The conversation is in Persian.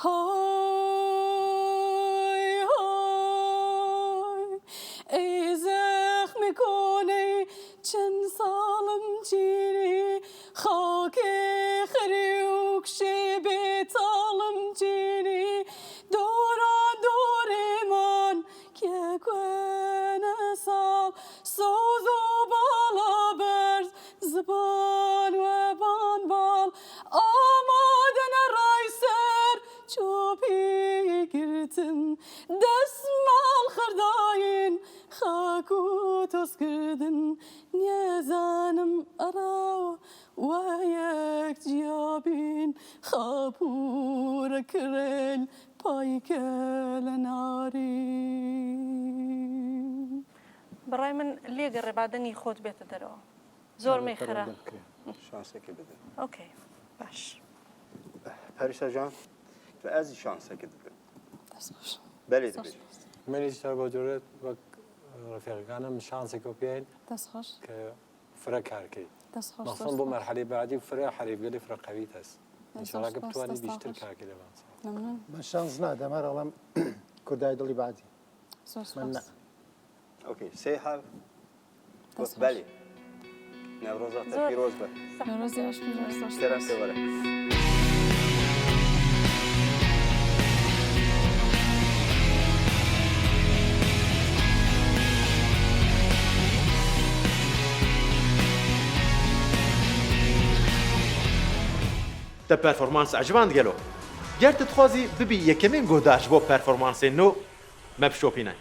های های ای زخم کنی چند سالم چینی خاک خریوک شبه تالم چینی دورا دور من که کنه سال سوز و بالا برز زبان و بانبال آمادن رایسر چوبی گرتن دستمال خرداین خاکو توس کردن نیزانم ارا و یک جیابین خاپور کرل پایکل ناری برای من لێ گەڕێبادەنی خۆت بێتە دەرەوە زۆر مەیخرا شانسێکی بدە ئۆکەی باش پەریسا جان تو ئەزی شانسێکت بکەن دەست باش بەلێ دەبێت منیش تر با جورت وەک ڕفیقەکانم شانسێکۆ پێین دەست خۆش کە فرە کارکەی دەست خۆش مەخصوصاً بۆ مەرحەلەی بعدی فرە حەریفگەلی فرە قەویت هەست ئینشاڵڵا کە بتوانێت بیشتر کارکەی لەوان ممنون من شانس نادەم هەر ئەڵەم کوردای دڵی بعدی زۆر من سپاس اوکی سێ حەف دەست خۆش. بەلێ نەورۆزاتە پیرۆز بە نوروزی باش زۆر زۆر سێران سپاس. پێوەرە تا پرفورمانس عجبان گلو گرت تخوازی ببی یکمین گوداش بو پرفورمانس نو مبشوپینه